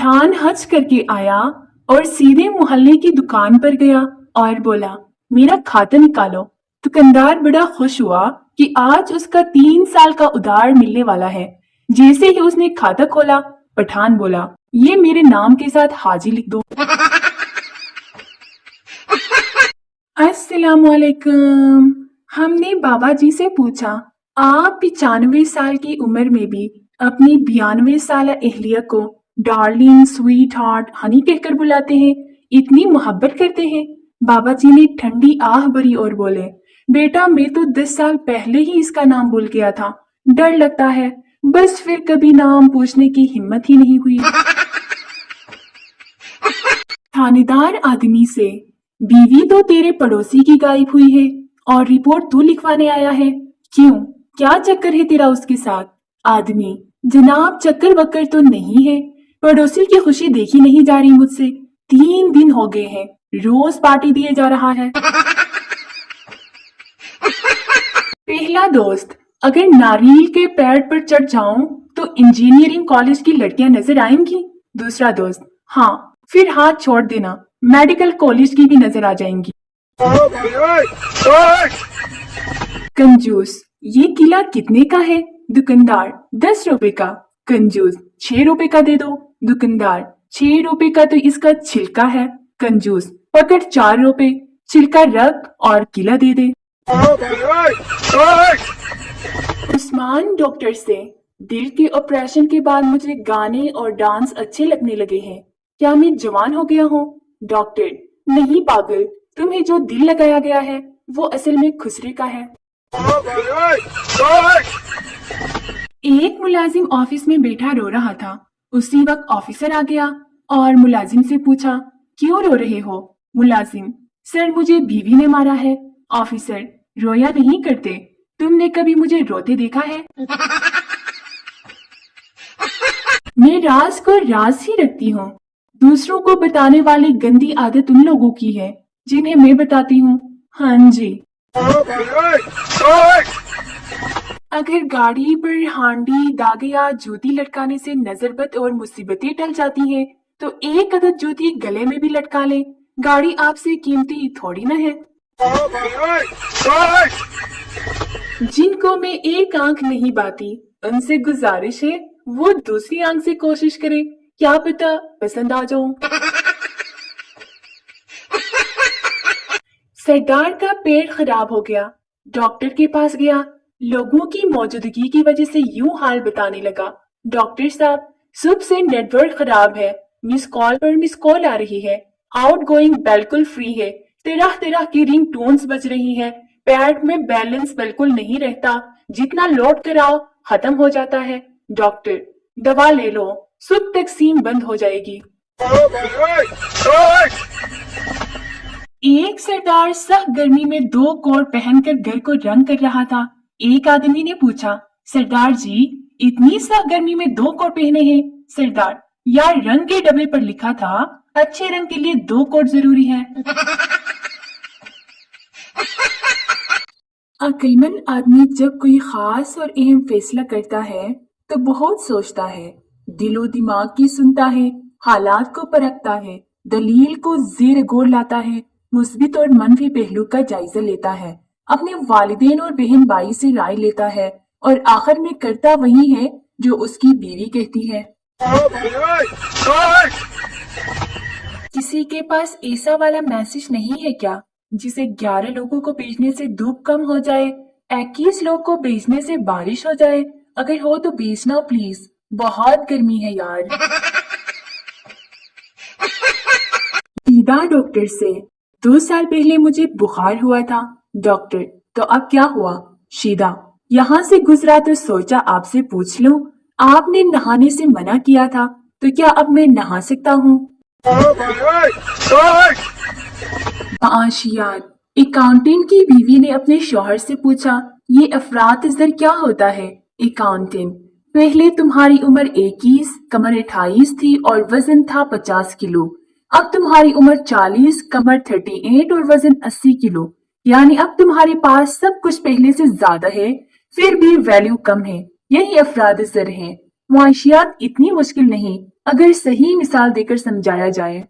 पठान हज करके आया और सीधे मोहल्ले की दुकान पर गया और बोला, मेरा खाता निकालो। दुकानदार बड़ा खुश हुआ कि आज उसका 3 साल का उधार मिलने वाला है। जैसे ही उसने खाता खोला, पठान बोला, ये मेरे नाम के साथ हाजी लिख दो। अस्सलामुअलैकुम। हमने बाबा जी से पूछा, आप 95 साल की उम्र में भी अपनी 92 साल अहलिया को डार्लिंग, स्वीट हार्ट, हनी कहकर बुलाते हैं, इतनी मोहब्बत करते हैं? बाबा जी ने ठंडी आह भरी और बोले, बेटा मैं तो 10 साल पहले ही इसका नाम भूल गया था। डर लगता है, बस फिर कभी नाम पूछने की हिम्मत ही नहीं हुई। थानेदार आदमी से, बीवी तो तेरे पड़ोसी की गायब हुई है और रिपोर्ट तू लिखवाने आया है, क्यों? क्या चक्कर है तेरा उसके साथ? आदमी, जनाब चक्कर वक्कर तो नहीं है, पड़ोसी की खुशी देखी नहीं जा रही मुझसे। 3 दिन हो गए हैं, रोज पार्टी दिए जा रहा है। पहला दोस्त, अगर नारियल के पेड़ पर चढ़ जाऊं तो इंजीनियरिंग कॉलेज की लड़कियां नजर आएंगी। दूसरा दोस्त, हाँ फिर हाथ छोड़ देना, मेडिकल कॉलेज की भी नजर आ जाएंगी। कंजूस, ये किला कितने का है? दुकानदार, 10 रुपए का। कंजूस, 6 रुपए का दे दो। दुकानदार, 6 रुपए का तो इसका छिलका है। कंजूस, पकड़ 4 रुपए, छिलका रख और किला दे दे। उस्मान डॉक्टर से, दिल के ऑपरेशन के बाद मुझे गाने और डांस अच्छे लगने लगे हैं, क्या मैं जवान हो गया हूँ? डॉक्टर, नहीं पागल, तुम्हें जो दिल लगाया गया है वो असल में खुसरे का है। एक मुलाजिम ऑफिस में बैठा रो रहा था। उसी वक्त ऑफिसर आ गया और मुलाजिम से पूछा, क्यों रो रहे हो? मुलाजिम, सर मुझे बीवी ने मारा है। ऑफिसर, रोया नहीं करते, तुमने कभी मुझे रोते देखा है? मैं राज को राज ही रखती हूँ, दूसरों को बताने वाली गंदी आदत उन लोगों की है जिन्हें मैं बताती हूँ। हाँ जी। अगर गाड़ी पर हांडी, दागे या जूती लटकाने से नजरबद और मुसीबतें टल जाती हैं, तो एक अदद जूती गले में भी लटका ले। गाड़ी आपसे कीमती थोड़ी ना है। जिनको मैं एक आंख नहीं बाती, उनसे गुजारिश है वो दूसरी आंख से कोशिश करे, क्या पता पसंद आ जाऊं। सरदार का पेट खराब हो गया, डॉक्टर के पास गया, लोगों की मौजूदगी की वजह से यूं हाल बताने लगा, डॉक्टर साहब सुबह से नेटवर्क खराब है, मिस कॉल पर मिस कॉल आ रही है, आउट गोइंग बिल्कुल फ्री है, तरह तरह की रिंग टोन्स बज रही है, पैड में बैलेंस बिल्कुल नहीं रहता, जितना लोड कराओ खत्म हो जाता है। डॉक्टर, दवा ले लो, सुबह तक सीम बंद हो जाएगी। एक सरदार सख्त गर्मी में 2 कोट पहनकर घर को रंग कर रहा था। एक आदमी ने पूछा, सरदार जी इतनी सख्त गर्मी में 2 कोट पहने हैं? सरदार, यार रंग के डब्बे पर लिखा था अच्छे रंग के लिए 2 कोट जरूरी है। अक्लमंद आदमी जब कोई खास और अहम फैसला करता है तो बहुत सोचता है, दिलो दिमाग की सुनता है, हालात को परखता है, दलील को ज़ेर गौर लाता है, मुस्बित और मनफी पहलू का जायजा लेता है, अपने वालिदैन और बहन भाई से राय लेता है और आखिर में करता वही है जो उसकी बीवी कहती है। किसी के पास ऐसा वाला मैसेज नहीं है क्या जिसे 11 लोगों को भेजने से धूप कम हो जाए, 21 लोग को भेजने से बारिश हो जाए? अगर हो तो भेजना प्लीज, बहुत गर्मी है यार। सीधा डॉक्टर से, 2 साल पहले मुझे बुखार हुआ था। डॉक्टर, तो अब क्या हुआ? शीदा, यहाँ से गुजरा तो सोचा आपसे पूछ लूं, आपने नहाने से मना किया था, तो क्या अब मैं नहा सकता हूँ? माशियात, अकाउंटेंट की बीवी ने अपने शौहर से पूछा, ये अफरात ज़र क्या होता है? अकाउंटेंट, पहले तुम्हारी उम्र 21, कमर 28 थी और वजन था 50 किलो, अब तुम्हारी उम्र 40, कमर 38 और वजन 80 किलो, यानी अब तुम्हारे पास सब कुछ पहले से ज्यादा है, फिर भी वैल्यू कम है। यही अफराद ज़र है। मुआशियात इतनी मुश्किल नहीं, अगर सही मिसाल देकर समझाया जाए।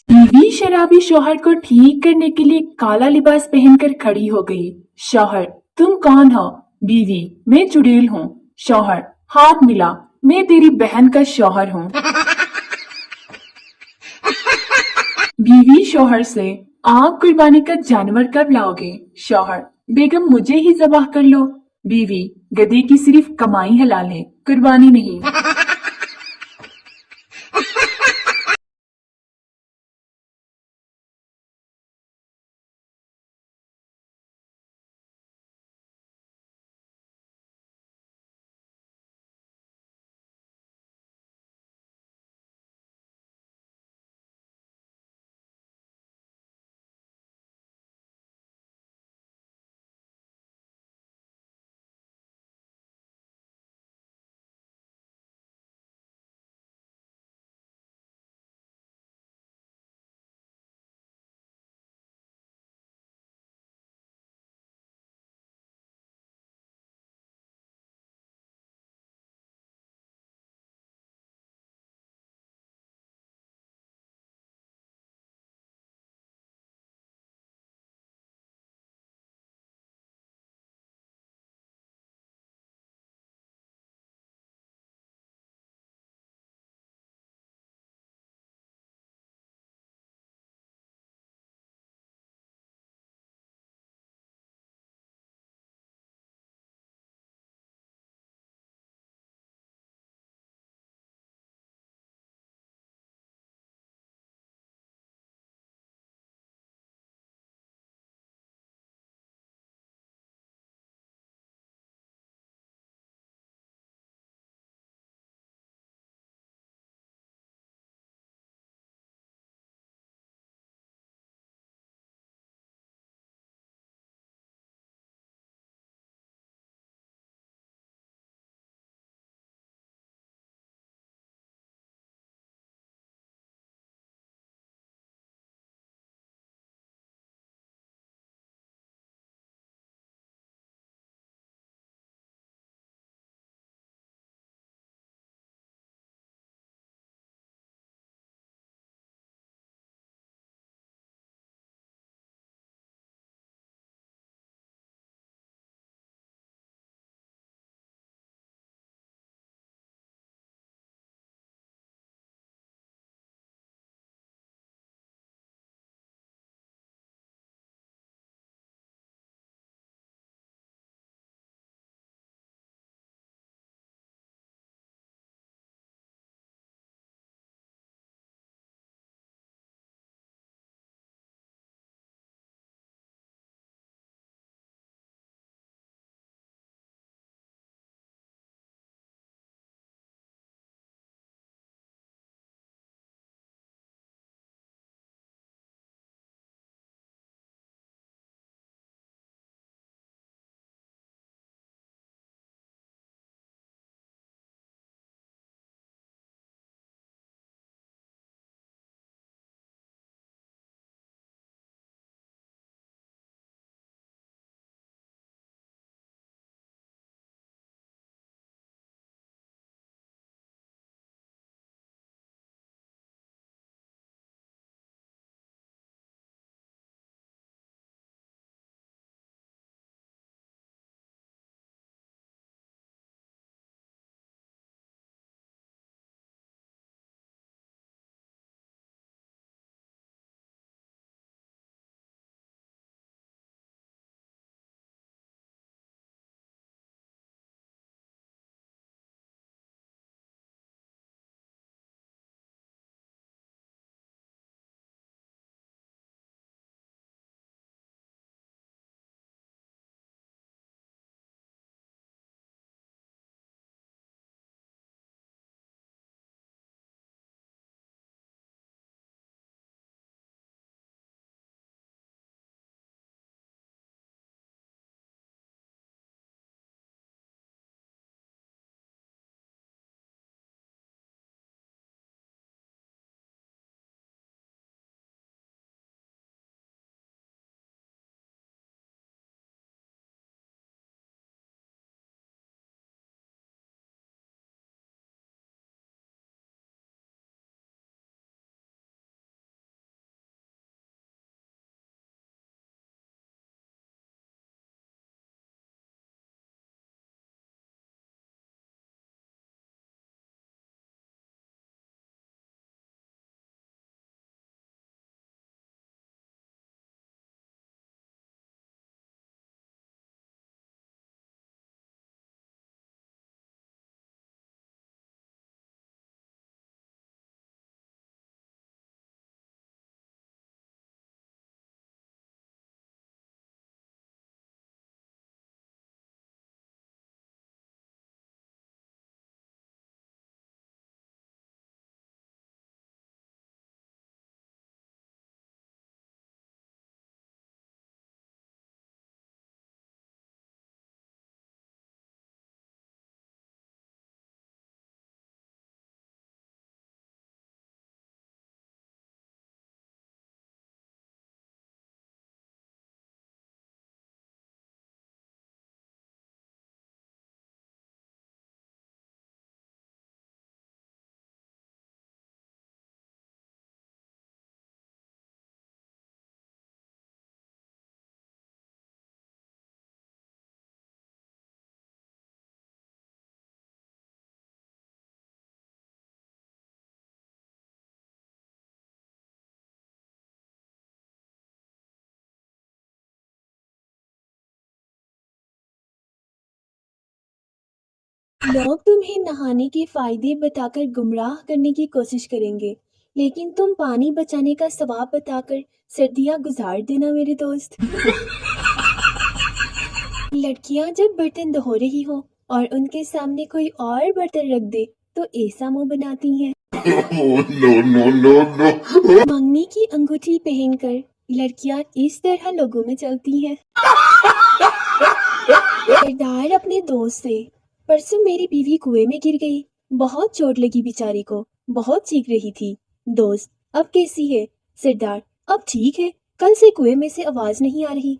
बीवी शराबी शौहर को ठीक करने के लिए काला लिबास पहनकर खड़ी हो गई। शौहर, तुम कौन हो? बीवी, मैं चुड़ैल हूँ। शौहर, हाथ मिला, मैं तेरी बहन का शौहर हूँ। बीवी शौहर से, आप कुर्बानी का जानवर कब लाओगे? शौहर, बेगम मुझे ही ज़बाह कर लो। बीवी, गधे की सिर्फ कमाई हलाल है, कुर्बानी नहीं। लोग तुम्हें नहाने के फायदे बताकर गुमराह करने की कोशिश करेंगे, लेकिन तुम पानी बचाने का सवाब बताकर सर्दियां गुजार देना मेरे दोस्त। लड़कियां जब बर्तन धो रही हो और उनके सामने कोई और बर्तन रख दे तो ऐसा मुंह बनाती हैं। मंगनी की अंगूठी पहनकर लड़कियां इस तरह लोगों में चलती हैं। किरदार अपने दोस्त से, परसों मेरी बीवी कुएं में गिर गई, बहुत चोट लगी बेचारी को, बहुत चीख रही थी। दोस्त, अब कैसी है? सरदार, अब ठीक है, कल से कुएं में से आवाज नहीं आ रही।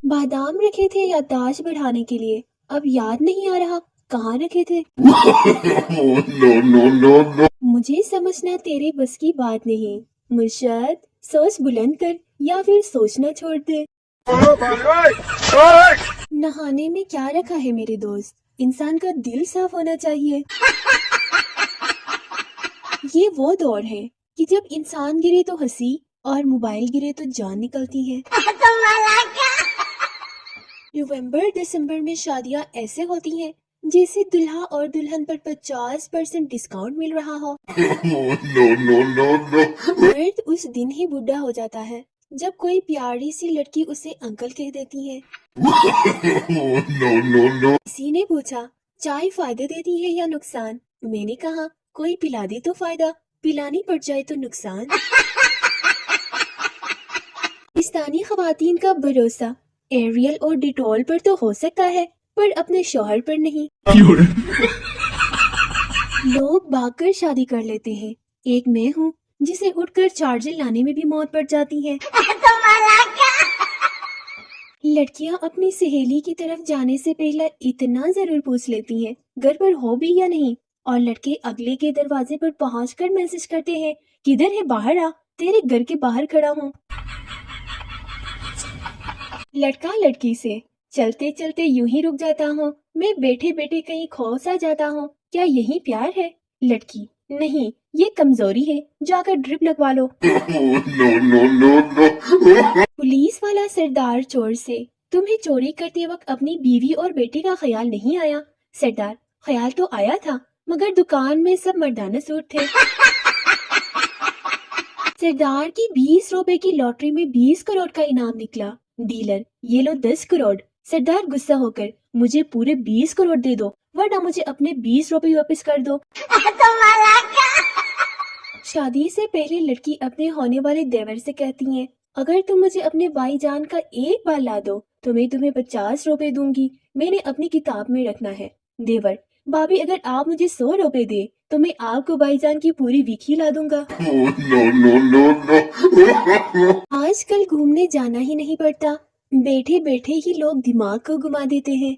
बादाम रखे थे याददाश्त बढ़ाने के लिए, अब याद नहीं आ रहा कहाँ रखे थे। मुझे समझना तेरे बस की बात नहीं, मुर्शद, सोच बुलंद कर या फिर सोचना छोड़ दे। नहाने में क्या रखा है मेरे दोस्त? इंसान का दिल साफ होना चाहिए। ये वो दौर है कि जब इंसान गिरे तो हंसी और मोबाइल गिरे तो जान निकलती है। नवंबर दिसंबर में शादियां ऐसे होती हैं जैसे दुल्हा और दुल्हन पर 50% डिस्काउंट मिल रहा हो। मर्द उस दिन ही बुढ़ा हो जाता है जब कोई प्यारी सी लड़की उसे अंकल कह देती है। किसी ने पूछा, चाय फायदे देती है या नुकसान? मैंने कहा, कोई पिला दे तो फायदा, पिलानी पड़ जाए तो नुकसान। पाकिस्तानी खवातीन का भरोसा एरियल और डिटॉल पर तो हो सकता है, पर अपने शौहर पर नहीं। लोग भागकर शादी कर लेते हैं, एक मैं हूँ जिसे उठकर चार्जर लाने में भी मौत पड़ जाती है। लड़कियां अपनी सहेली की तरफ जाने से पहले इतना जरूर पूछ लेती हैं घर पर हो भी या नहीं, और लड़के अगले के दरवाजे पर पहुंचकर मैसेज करते हैं, किधर है, बाहर आ, तेरे घर के बाहर खड़ा हूँ। लड़का लड़की से, चलते चलते यूं ही रुक जाता हूँ, मैं बैठे बैठे कहीं खो सा जाता हूँ, क्या यही प्यार है? लड़की, नहीं, ये कमजोरी है, जाकर ड्रिप लगवा लो। पुलिस वाला सरदार चोर से, तुम्हें चोरी करते वक्त अपनी बीवी और बेटे का ख्याल नहीं आया? सरदार, ख्याल तो आया था, मगर दुकान में सब मर्दाना सूट थे। सरदार की 20 रुपए की लॉटरी में 20 करोड़ का इनाम निकला। डीलर, ये लो 10 करोड़। सरदार गुस्सा होकर, मुझे पूरे 20 करोड़ दे दो, वरना मुझे अपने 20 रुपए वापस कर दो। शादी से पहले लड़की अपने होने वाले देवर से कहती है, अगर तुम मुझे अपने भाईजान का एक बाल ला दो तो मैं तुम्हें 50 रुपए दूंगी, मैंने अपनी किताब में रखना है। देवर, भाभी अगर आप मुझे 100 रुपए दे तो मैं आपको भाईजान की पूरी वीक ही ला दूंगा। आजकल घूमने जाना ही नहीं पड़ता, बैठे बैठे ही लोग दिमाग को घुमा देते हैं।